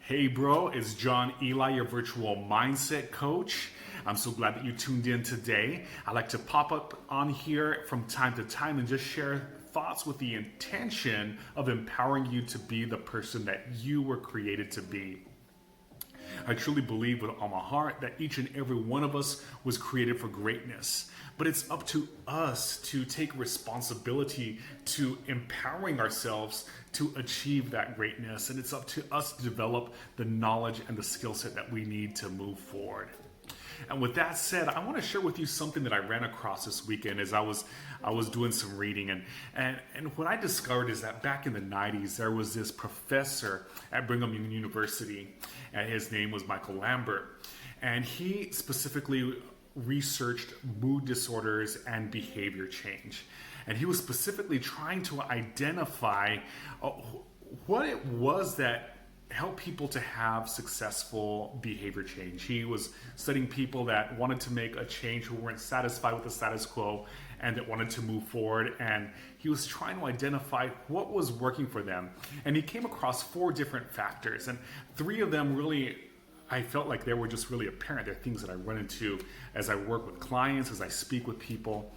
Hey bro, it's John Eli, your virtual mindset coach. I'm so glad that you tuned in today. I like to pop up on here from time to time and just share thoughts with the intention of empowering you to be the person that you were created to be. I truly believe with all my heart that each and every one of us was created for greatness. But it's up to us to take responsibility to empowering ourselves to achieve that greatness. And it's up to us to develop the knowledge and the skill set that we need to move forward. And with that said, I want to share with you something that I ran across this weekend as I was doing some reading. And what I discovered is that back in the 90s, there was this professor at Brigham Young University, and his name was Michael Lambert. And he specifically researched mood disorders and behavior change. And he was specifically trying to identify what it was that help people to have successful behavior change. He was studying people that wanted to make a change, who weren't satisfied with the status quo and that wanted to move forward. And he was trying to identify what was working for them. And he came across 4 different factors, and 3 of them really, I felt like they were just really apparent. They're things that I run into as I work with clients, as I speak with people.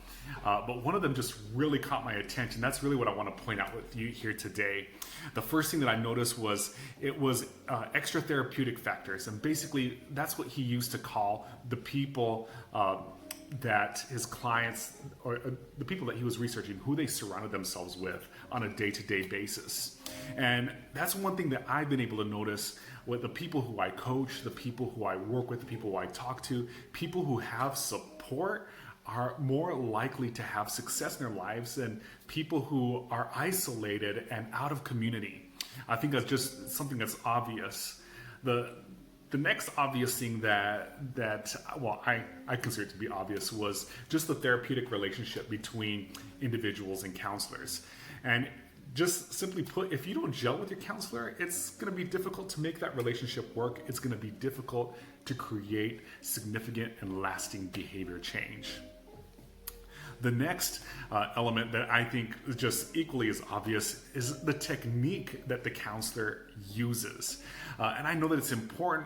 But one of them just really caught my attention. That's really what I want to point out with you here today. The first thing that I noticed was it was extra therapeutic factors. And basically, that's what he used to call the people that his clients, or the people that he was researching, who they surrounded themselves with on a day-to-day basis. And that's one thing that I've been able to notice with the people who I coach, the people who I work with, the people who I talk to. People who have support are more likely to have success in their lives than people who are isolated and out of community. I think that's just something that's obvious. The next obvious thing that I consider to be obvious was just the therapeutic relationship between individuals and counselors. And just simply put, if you don't gel with your counselor, it's going to be difficult to make that relationship work. It's going to be difficult to create significant and lasting behavior change. The next element that I think is just equally as obvious is the technique that the counselor uses. And I know that it's important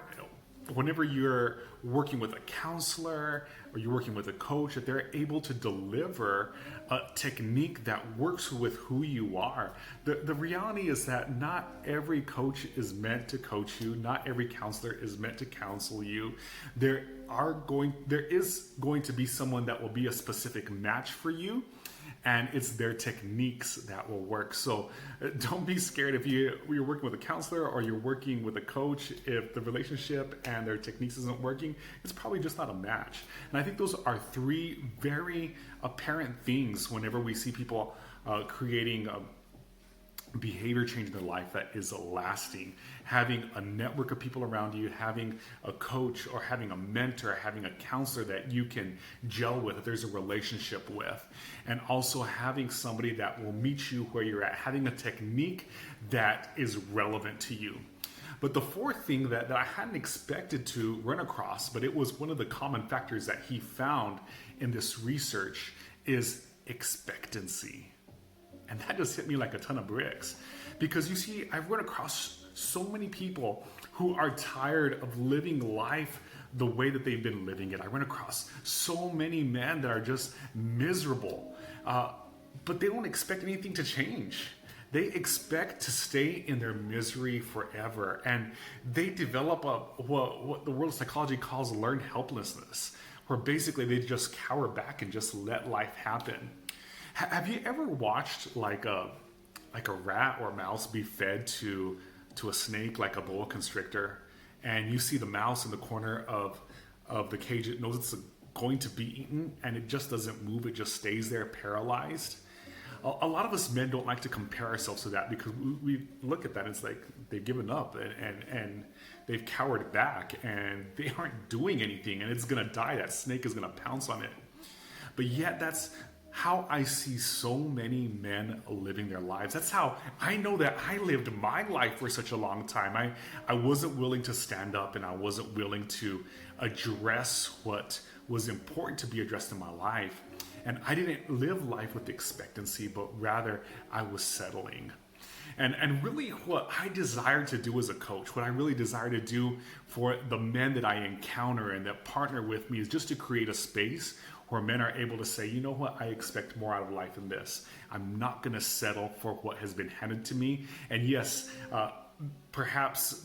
whenever you're working with a counselor or you're working with a coach, that they're able to deliver a technique that works with who you are. The reality is that not every coach is meant to coach you. Not every counselor is meant to counsel you. There is going to be someone that will be a specific match for you, and it's their techniques that will work. So don't be scared if you're working with a counselor or you're working with a coach. If the relationship and their techniques isn't working, it's probably just not a match. And I think those are 3 very apparent things whenever we see people creating behavior change in their life that is lasting. Having a network of people around you, having a coach or having a mentor, having a counselor that you can gel with, that there's a relationship with, and also having somebody that will meet you where you're at, having a technique that is relevant to you. But the 4th thing that I hadn't expected to run across, but it was one of the common factors that he found in this research, is expectancy. And that just hit me like a ton of bricks. Because you see, I've run across so many people who are tired of living life the way that they've been living it. I run across so many men that are just miserable, but they don't expect anything to change. They expect to stay in their misery forever. And they develop what the world of psychology calls learned helplessness, where basically they just cower back and just let life happen. Have you ever watched like a rat or a mouse be fed to a snake, like a boa constrictor, and you see the mouse in the corner of the cage? It knows it's going to be eaten, and it just doesn't move. It just stays there paralyzed. A lot of us men don't like to compare ourselves to that, because we look at that and it's like they've given up and they've cowered back and they aren't doing anything, and it's going to die. That snake is going to pounce on it. But yet that's how I see so many men living their lives. That's how I know that I lived my life for such a long time. I wasn't willing to stand up, and I wasn't willing to address what was important to be addressed in my life. And I didn't live life with expectancy, but rather I was settling. And really what I desire to do as a coach, what I really desire to do for the men that I encounter and that partner with me is just to create a space where men are able to say, you know what, I expect more out of life than this. I'm not going to settle for what has been handed to me. And yes, perhaps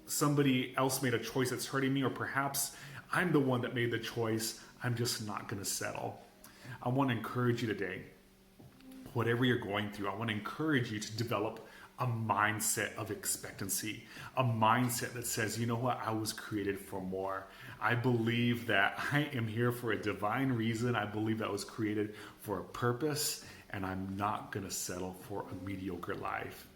somebody else made a choice that's hurting me, or perhaps I'm the one that made the choice. I'm just not going to settle. I want to encourage you today, whatever you're going through, I want to encourage you to develop a mindset of expectancy, a mindset that says, you know what, I was created for more. I believe that I am here for a divine reason. I believe that I was created for a purpose, and I'm not going to settle for a mediocre life.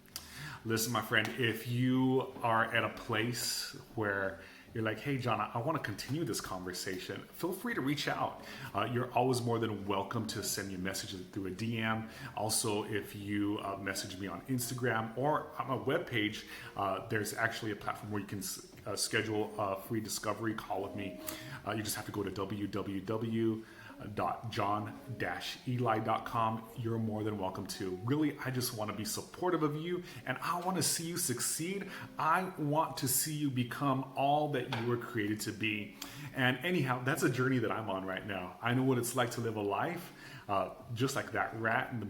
Listen, my friend, if you are at a place where you're like, hey, John, I want to continue this conversation, feel free to reach out. You're always more than welcome to send me a message through a DM. Also, if you message me on Instagram or on my webpage, there's actually a platform where you can schedule a free discovery call with me. You just have to go to www.john-eli.com. You're more than welcome to. Really, I just want to be supportive of you, and I want to see you succeed. I want to see you become all that you were created to be. And anyhow, that's a journey that I'm on right now. I know what it's like to live a life just like that rat in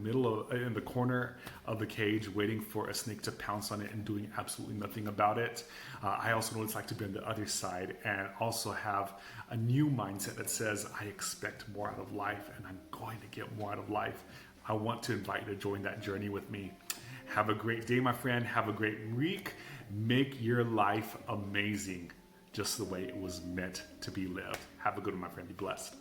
the corner of the cage, waiting for a snake to pounce on it and doing absolutely nothing about it. I also know what it's like to be on the other side and also have a new mindset that says, I expect more out of life and I'm going to get more out of life. I want to invite you to join that journey with me. Have a great day, my friend. Have a great week. Make your life amazing, just the way it was meant to be lived. Have a good one, my friend. Be blessed.